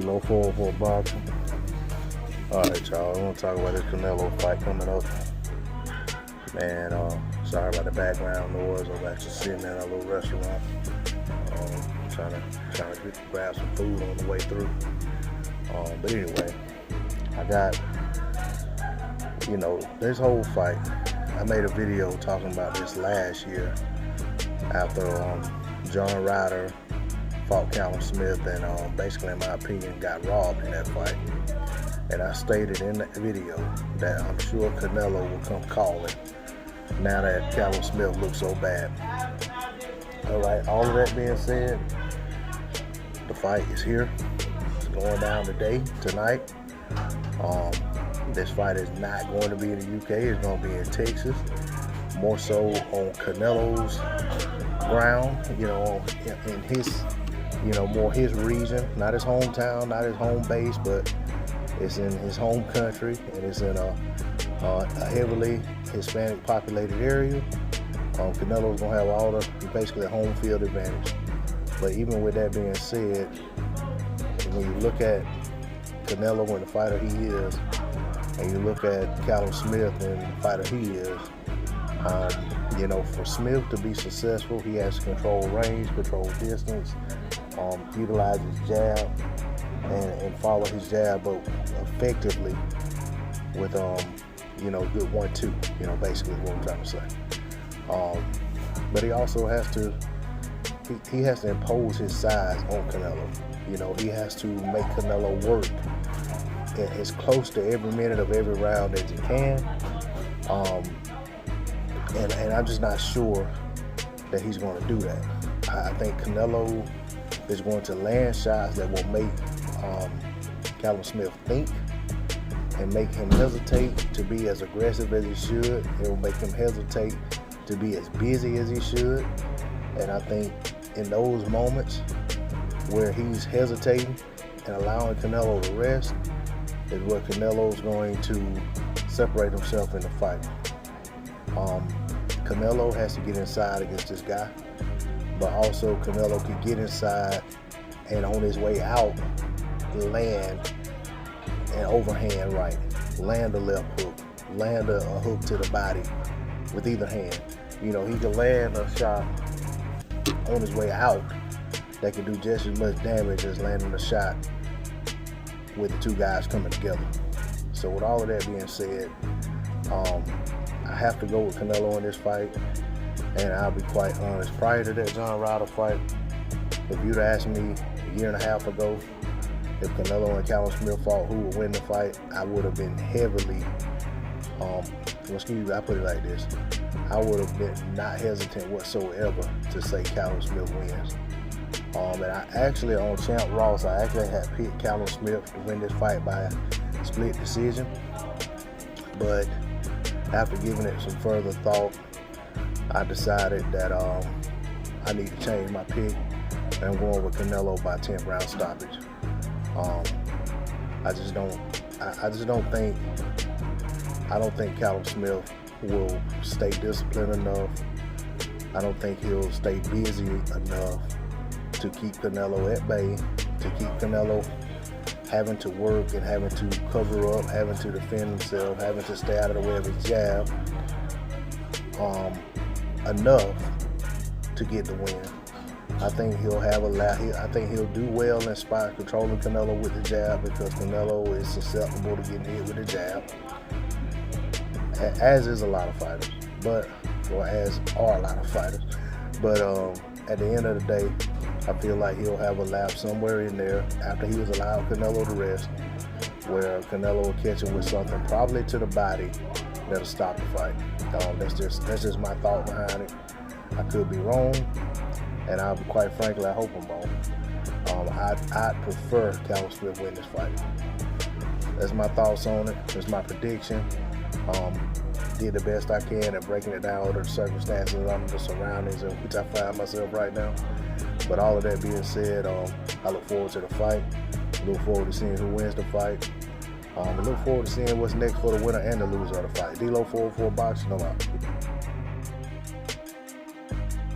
D-Lo 404 boxing. Alright, y'all, I want to talk about this Canelo fight coming up. Man, sorry about the background noise. I'm actually sitting in a little restaurant. Trying to grab some food on the way through. But anyway, I got, this whole fight. I made a video talking about this last year after John Ryder fought Callum Smith and basically, in my opinion, got robbed in that fight. And I stated in the video that I'm sure Canelo will come calling now that Callum Smith looks so bad. Alright, all of that being said, the fight is here. It's going down tonight. This fight is not going to be in the UK. It's going to be in Texas. More so on Canelo's ground, in his, more his region, not his hometown, not his home base, but it's in his home country, and it's in a heavily Hispanic populated area. Canelo's gonna have all the basically home field advantage. But even with that being said, when you look at Canelo and the fighter he is, and you look at Callum Smith and the fighter he is, for Smith to be successful, he has to control range, control distance, utilize his jab, and follow his jab, but effectively with good 1-2. Basically what I'm trying to say. But he also has to he has to impose his size on Canelo. He has to make Canelo work as close to every minute of every round as he can. And I'm just not sure that he's going to do that. I think Canelo is going to land shots that will make Callum Smith think and make him hesitate to be as aggressive as he should. It will make him hesitate to be as busy as he should. And I think in those moments where he's hesitating and allowing Canelo to rest is where Canelo's going to separate himself in the fight. Canelo has to get inside against this guy, but also Canelo can get inside and on his way out land an overhand right, land a left hook, land a hook to the body with either hand. He can land a shot on his way out that can do just as much damage as landing a shot with the two guys coming together. So with all of that being said, I have to go with Canelo in this fight, and I'll be quite honest. Prior to that John Ryder fight, if you'd asked me a year and a half ago if Canelo and Callum Smith fought who would win the fight, I would have been heavily, I put it like this, I would have been not hesitant whatsoever to say Callum Smith wins. And I actually, on Champ Ross, I actually had picked Callum Smith to win this fight by a split decision. But after giving it some further thought, I decided that I need to change my pick, and I'm going with Canelo by 10th round stoppage. I don't think Callum Smith will stay disciplined enough. I don't think he'll stay busy enough to keep Canelo at bay, to keep Canelo having to work and having to cover up, having to defend himself, having to stay out of the way of his jab enough to get the win. I think he'll do well in spot controlling Canelo with the jab, because Canelo is susceptible to getting hit with the jab, as is a lot of fighters, as are a lot of fighters. But at the end of the day, I feel like he'll have a lap somewhere in there after he was allowed Canelo to rest, where Canelo will catch him with something probably to the body that'll stop the fight. That's just my thought behind it. I could be wrong, and quite frankly, I hope I'm wrong. I'd prefer Callum Smith win this fight. That's my thoughts on it. That's my prediction. Did the best I can at breaking it down under the circumstances, under the surroundings in which I find myself right now. But all of that being said, I look forward to the fight. Look forward to seeing who wins the fight. I look forward to seeing what's next for the winner and the loser of the fight. D-Lo 404 Boxing, I'm out.